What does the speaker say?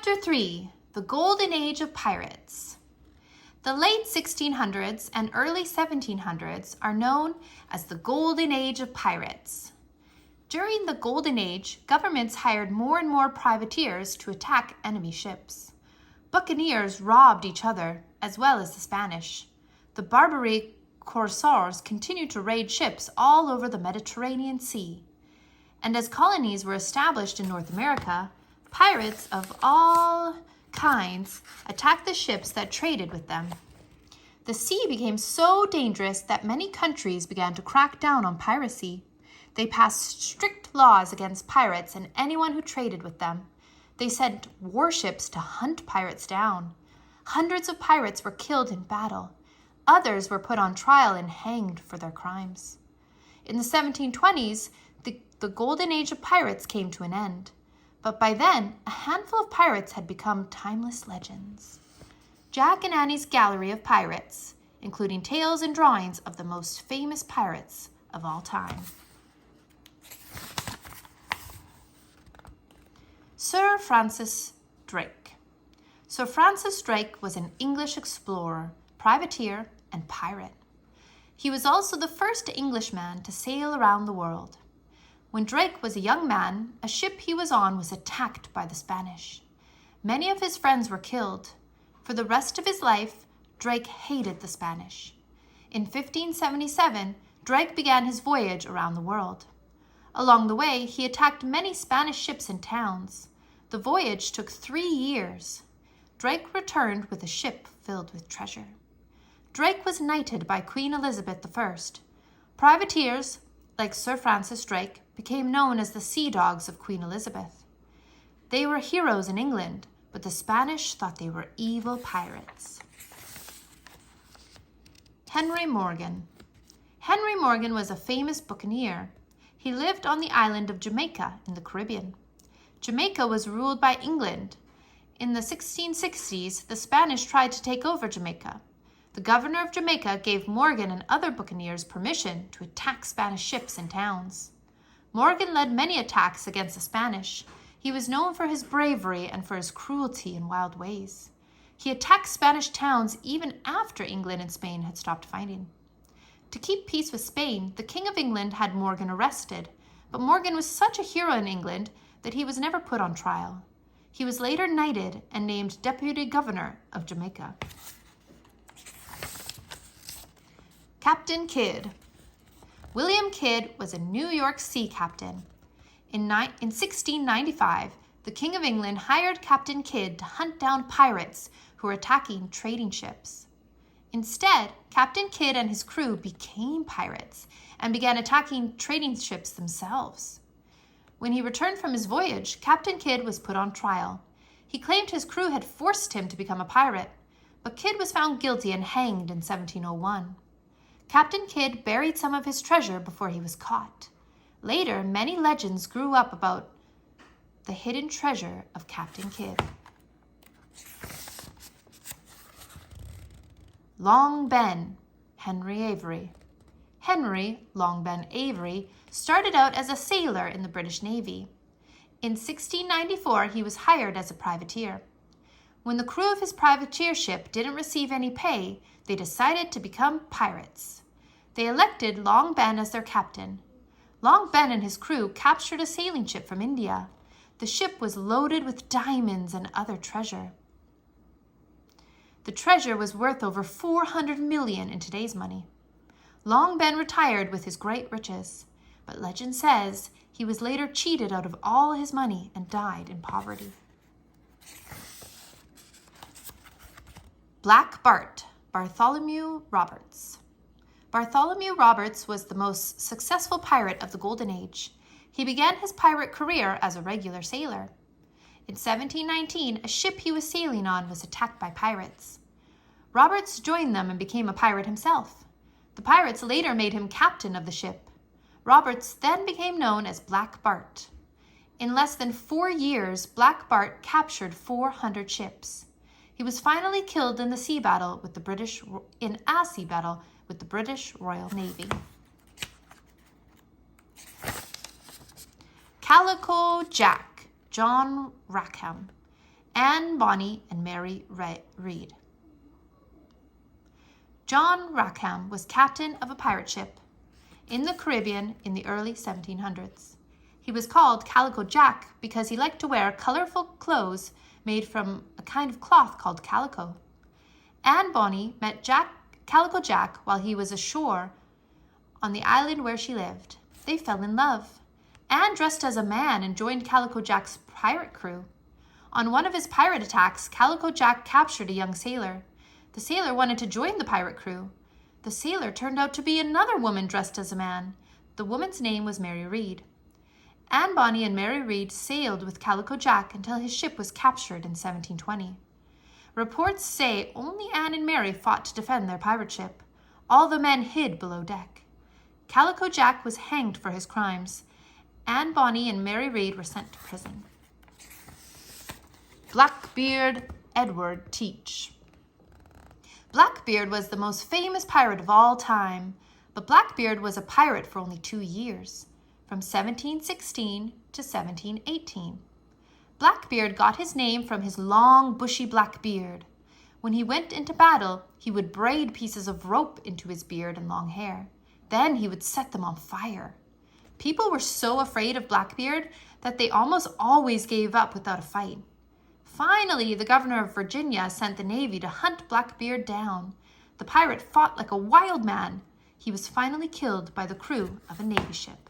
Chapter 3, The Golden Age of Pirates. The late 1600s and early 1700s are known as the Golden Age of Pirates. During the Golden Age, governments hired more and more privateers to attack enemy ships. Buccaneers robbed each other, as well as the Spanish. The Barbary corsairs continued to raid ships all over the Mediterranean Sea. And as colonies were established in North America, pirates of all kinds attacked the ships that traded with them. The sea became so dangerous that many countries began to crack down on piracy. They passed strict laws against pirates and anyone who traded with them. They sent warships to hunt pirates down. Hundreds of pirates were killed in battle. Others were put on trial and hanged for their crimes. In the 1720s, the Golden Age of Pirates came to an end. But by then, a handful of pirates had become timeless legends. Jack and Annie's Gallery of Pirates, including tales and drawings of the most famous pirates of all time. Sir Francis Drake. Sir Francis Drake was an English explorer, privateer, and pirate. He was also the first Englishman to sail around the world. When Drake was a young man, a ship he was on was attacked by the Spanish. Many of his friends were killed. For the rest of his life, Drake hated the Spanish. In 1577, Drake began his voyage around the world. Along the way, he attacked many Spanish ships and towns. The voyage took 3 years. Drake returned with a ship filled with treasure. Drake was knighted by Queen Elizabeth I. Privateers, like Sir Francis Drake, became known as the Sea Dogs of Queen Elizabeth. They were heroes in England, but the Spanish thought they were evil pirates. Henry Morgan. Henry Morgan was a famous buccaneer. He lived on the island of Jamaica in the Caribbean. Jamaica was ruled by England. In the 1660s, the Spanish tried to take over Jamaica. The governor of Jamaica gave Morgan and other buccaneers permission to attack Spanish ships and towns. Morgan led many attacks against the Spanish. He was known for his bravery and for his cruelty and wild ways. He attacked Spanish towns even after England and Spain had stopped fighting. To keep peace with Spain, the King of England had Morgan arrested, but Morgan was such a hero in England that he was never put on trial. He was later knighted and named Deputy Governor of Jamaica. Captain Kidd. William Kidd was a New York sea captain. In 1695, the King of England hired Captain Kidd to hunt down pirates who were attacking trading ships. Instead, Captain Kidd and his crew became pirates and began attacking trading ships themselves. When he returned from his voyage, Captain Kidd was put on trial. He claimed his crew had forced him to become a pirate, but Kidd was found guilty and hanged in 1701. Captain Kidd buried some of his treasure before he was caught. Later, many legends grew up about the hidden treasure of Captain Kidd. Long Ben, Henry Avery. Henry Long Ben Avery started out as a sailor in the British Navy. In 1694, he was hired as a privateer. When the crew of his privateer ship didn't receive any pay, they decided to become pirates. They elected Long Ben as their captain. Long Ben and his crew captured a sailing ship from India. The ship was loaded with diamonds and other treasure. The treasure was worth over 400 million in today's money. Long Ben retired with his great riches, but legend says he was later cheated out of all his money and died in poverty. Black Bart, Bartholomew Roberts. Bartholomew Roberts was the most successful pirate of the Golden Age. He began his pirate career as a regular sailor. In 1719, a ship he was sailing on was attacked by pirates. Roberts joined them and became a pirate himself. The pirates later made him captain of the ship. Roberts then became known as Black Bart. In less than 4 years, Black Bart captured 400 ships. He was finally killed in a sea battle with the British Royal Navy. Calico Jack, John Rackham. Anne Bonny and Mary Read. John Rackham was captain of a pirate ship in the Caribbean in the early 1700s. He was called Calico Jack because he liked to wear colorful clothes made from a kind of cloth called calico. Anne Bonny met Calico Jack while he was ashore on the island where she lived. They fell in love. Anne dressed as a man and joined Calico Jack's pirate crew. On one of his pirate attacks, Calico Jack captured a young sailor. The sailor wanted to join the pirate crew. The sailor turned out to be another woman dressed as a man. The woman's name was Mary Read. Anne Bonny and Mary Read sailed with Calico Jack until his ship was captured in 1720. Reports say only Anne and Mary fought to defend their pirate ship. All the men hid below deck. Calico Jack was hanged for his crimes. Anne Bonny and Mary Read were sent to prison. Blackbeard Edward Teach. Blackbeard was the most famous pirate of all time, but Blackbeard was a pirate for only 2 years, from 1716 to 1718. Blackbeard got his name from his long, bushy black beard. When he went into battle, he would braid pieces of rope into his beard and long hair. Then he would set them on fire. People were so afraid of Blackbeard that they almost always gave up without a fight. Finally, the governor of Virginia sent the Navy to hunt Blackbeard down. The pirate fought like a wild man. He was finally killed by the crew of a Navy ship.